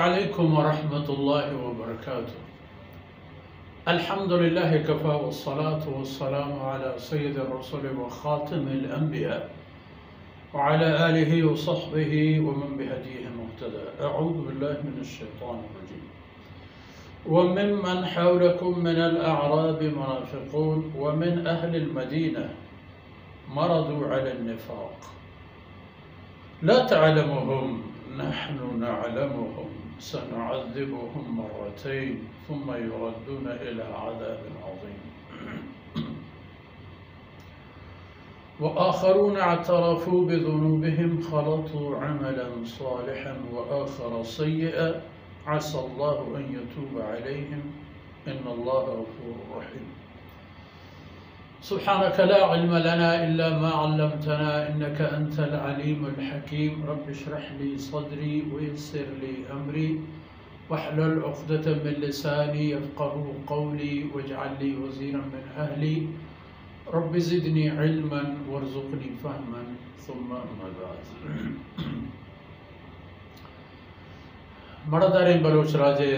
عليكم ورحمة الله وبركاته. الحمد لله كفى والصلاة والسلام على سيد الرسل وخاتم الأنبياء وعلى آله وصحبه ومن بهديه مهتدى. أعوذ بالله من الشيطان الرجيم. وممن حولكم من الأعراب منافقون ومن أهل المدينة مرضوا على النفاق لا تعلمهم نحن نعلمهم سنعذبهم مرتين ثم يردون إلى عذاب عظيم. وآخرون اعترفوا بذنوبهم خلطوا عملا صالحا وآخر سيئا عسى الله أن يتوب عليهم إن الله غفور رحيم. سبحانك لا علم لنا إلا ما علمتنا إنك أنت العليم الحكيم. رب اشرح لي صدري ويسر لي أمري واحلل عقدة من لساني يفقه قولي واجعل لي وزيرا من أهلي رب زدني علما وارزقني فهما ثم أما بعد. مردارین بلوچ راجے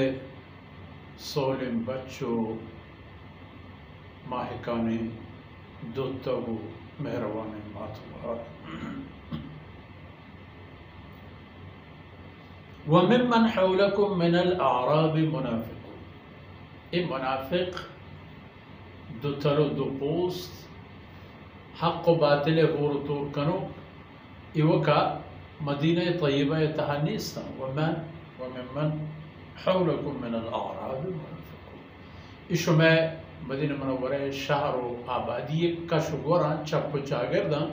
سولم بچو ماہکانے دوتو مہروانے ماتوار. وممن حولكم من الأعراب منافقون. این منافق دو تلو دو پوست حق و باطل غورتور کنو ایوکا مدینہ طیبہ تحنیستان. وممن حولكم من الأعراب منافقون. ایشو میں مدینہ منورہ شہر و آبادی کا شگوران چپ و چاگردان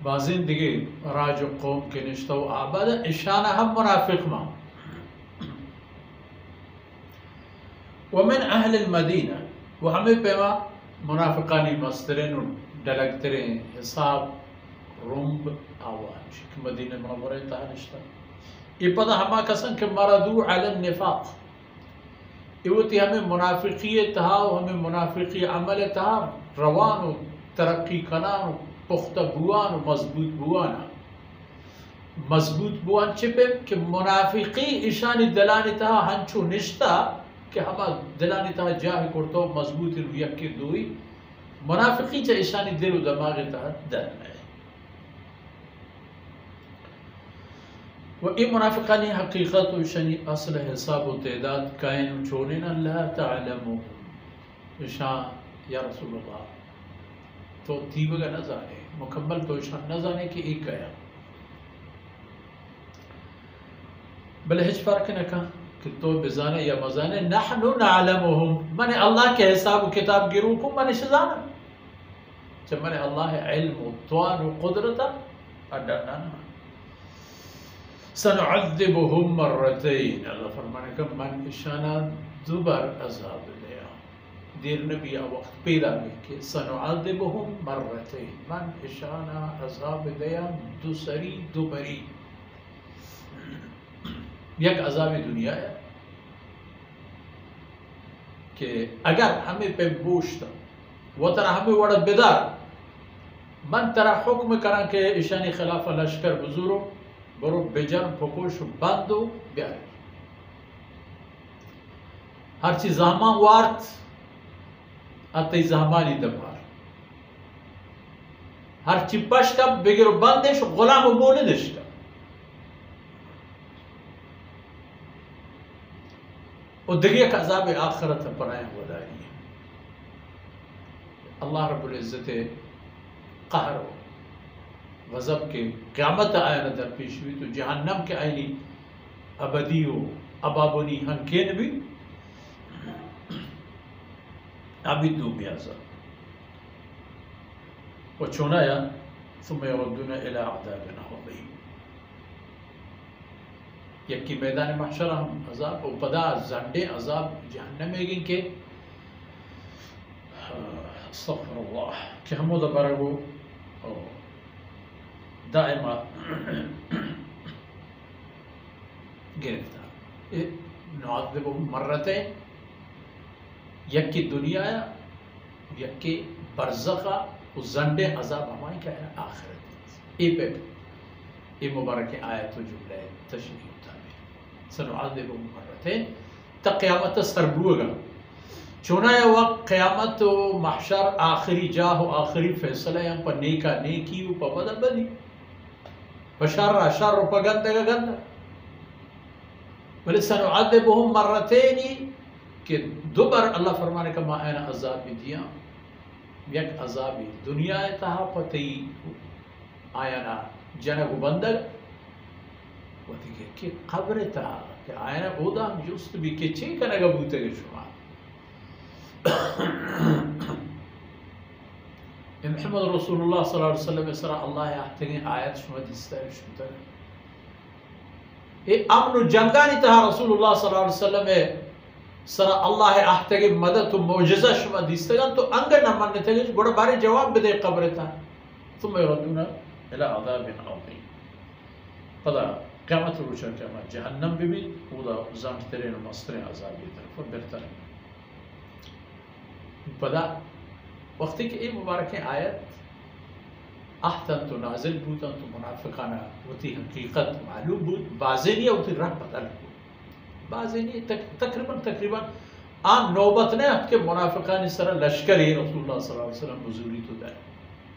بازین دیگے راج و قوم کے نشتہ و آباد اشانہ ہم منافق ماں. ومن اہل المدینہ وہ ہمیں پیما منافقانی مسترین ڈلگترین حساب رنب آوان شک مدینہ منورہ تا نشتہ. یہ پتہ ہما کسن کہ مردو علی النفاق ایوتی ہمیں منافقی تہا و ہمیں منافقی عمل تہا روان و ترقی کنان و پختہ بوان و مضبوط بوان. مضبوط بوان چپے کہ منافقی اشانی دلانی تہا ہنچو نشتا کہ ہما دلانی تہا جاہی کرتا و مضبوط رو یکی دوئی منافقی چا اشانی دل و دماغ تہا دل ہے. و این منافقانی حقیقت و شنی اصل حساب و تعداد کائن چونینا لا تعلمو اشان یا رسول اللہ تو تیبگا نہ جانے مکمل تو اشان نہ جانے کہ ایک گیا بلے ہج فرق نہ کہا کہ تو بزانے یا مزانے نحن نعلمهم من اللہ کے حساب و کتاب گرو کو من شزانا جب من اللہ علم و توان و قدرتا اڈانا سنعذبهم مرتين. اللہ فرمانے کہ من اشانا دوبار عذاب لیا. دیر نبی وقت پیدا لے کہ سنعذبهم مرتين من اشانا عذاب لیا دوسری دوبری. یک عذاب دنیا ہے کہ اگر ہمیں پہ بوشتا وہ طرح ہمیں وڑا بیدار من طرح حکم کرا کہ اشانی خلاف لشکر بزرو برو بجرم پکوش بندو بیاری ہرچی زہمان وارت اتی زہمانی دبار ہرچی پشکا بگر بندش غلام و مولدش کا اور دیگه ایک عذاب آخرت پناہ وداری ہے. اللہ رب العزت قہر و غضب کے قیامت آیا در پیش ہوئی تو جہنم کے آئینی ابدی و ابابونی ہنکین بھی ابھی دو بیازا و چونایا ثم یردون الى عذاب عظیم. یکی میدان محشر ہم عذاب و پدا زنڈے عذاب جہنم میں گئیں کہ استغفر اللہ کہ ہمو دا برگو دائما گرفتار. نعذبهم مرتين یکی دنیا یکی برزخا و زنڈ عذاب ہماری کیا ہے آخرت. ای پہ ای مبارک آیت و جملہ تشریح ہوتا ہے. سنعذبهم مرتين تقيامت سربوغا چونائے وقت قیامت و محشر آخری جاہ و آخری فیصلہ ہیں پا نیکا نیکی و پا بدا بدی پا شر شر و پا گندگا گندہ بلی سنعذبهم مرتینی کہ دوبر اللہ فرمانے کا ما اینا عذابی دیا یک عذابی دنیا تہا پتی آیانا جنگ بندگ و دیگه کہ قبر تہا کہ آیانا اودا ہم جست بھی کہ چین کنگا بوتے گے شما محمد رسول اللہ صلی اللہ علیہ وسلم سرا اللہ احتگین آیت شما دیستا ہے شما اے امن و جنگانی تہا رسول اللہ صلی اللہ علیہ وسلم سرا اللہ احتگین مدد و معجزہ شما دیستا گا تو انگر نہ منتے گا بڑا بارے جواب بدے قبر تھا ثم يردون الى عذاب عظیم پدا قیامت روشن قیامت جہنم بھی اودا زانترین و مسترین عذابی طرف و بہترین پدا وقتی کہ یہ مبارک آیت احتن تو نازل بودن تو منافقانہ ہوتی حقیقت معلوم بود بعضی نہیں ہوتی رہ بدل بود بعضی نہیں تقریباً عام نوبت نے کہ منافقانی سر لشکر ہی رسول اللہ صلی اللہ علیہ وسلم بزوری تو دائے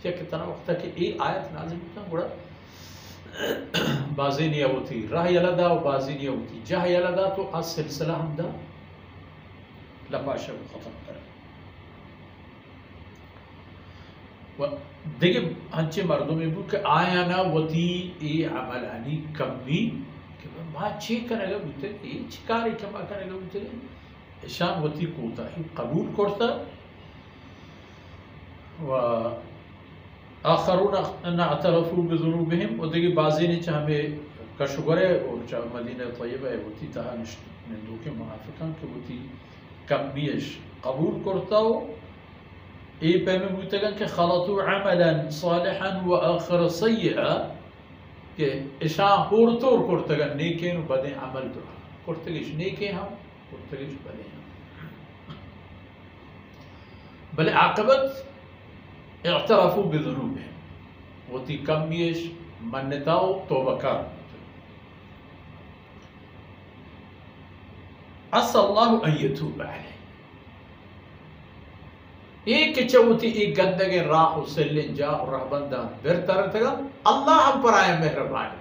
کیا کتنا وقت ہے کہ یہ آیت نازل بودن بڑا بعضی نہیں ہوتی راہ یلدہ و بعضی نہیں ہوتی جاہ یلدہ تو از سلسلہ ہم دا لپاشہ کو ختم کرے دیکھیں ہنچے مردوں میں بود کہ آیا نا وطی ای عملانی کمی کہ ما چی کرنے گا بودتے ای چکاری کما کرنے گا بودتے اشان وطی کوتا ہی قبول کرتا و آخرون اعترفوا بذنوبهم و دیکھیں بازی نے چاہ ہمیں کشگرے اور چاہ مدینہ طیبہ ہے وطی تہا نندو کے منافقان کہ وطی کمیش قبول کرتا ہو ای پیمے بودتگن کہ خلطو عملا صالحا و آخر سیئا کہ اشان پورتور کرتگن نیکین و بدیں عمل درہا کرتگش نیکین ہم کرتگش بدیں ہم بلے عاقبت اعترافو بذنوبهم وتی کمیش منتاو توبکار عسى الله ان يتوب عليه ایک چوتی ایک گندگے راہ و سلن جا و راہ بندہ برتر تگا اللہ ہم پر آئے مہربان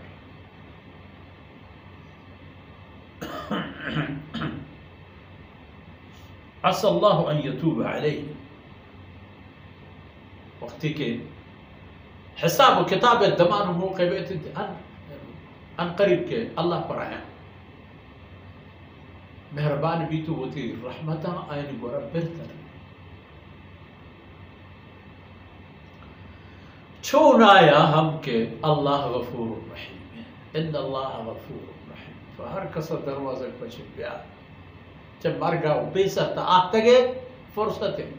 عسى الله ان يتوب عليه وقتی کہ حساب و کتاب دمان و موقع بیت ان قریب کے اللہ پر آئے مہربان بھی تو ہوتی رحمتہ آئین گورا برتر چون آیا ہم کہ اللہ غفور الرحیم ہے ان اللہ غفور الرحیم تو ہر کسا دروازہ پچھے پیا جب مر گاو بے سرتا آتا گئے فرصت ہے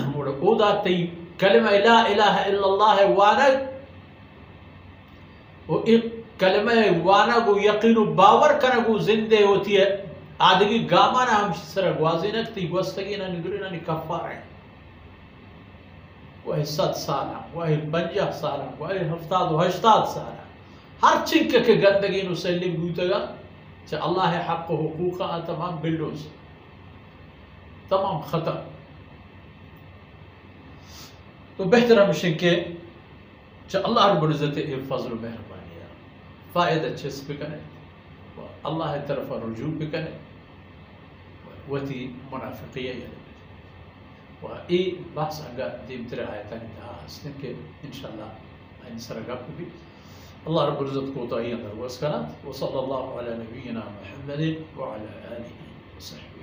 موڑا اودا تی کلمہ لا الہ الا اللہ وانگ و ایک کلمہ وانگو یقین و باور کنگو زندے ہوتی ہے آدھگی گامانا ہم سرگ واضح نکتی گوستگی نا ندری نا کفار ہے وہ 7 سالہ وہ 50 سالہ وہ 70 و 80 سالہ ہر چنکہ کے گندگی نو سلم گوتا گا چاہ اللہ حق و حقوقہ تمام بلڈوز تمام ختم تو بہتر ہمشن کہ چاہ اللہ رب العزت فضل و مہربانی فائدہ چس بکنے اللہ طرف رجوع بکنے وتی منافقیہ یعنی و ای بحث انگا دیمتر آیتانی تہا ہستن کہ انشاءاللہ این سرگپ بھی اللہ رب العزت کو تاہی اندر واسکنات وصلی اللہ علی نبینا محمد وعلى آلہ وصحبہ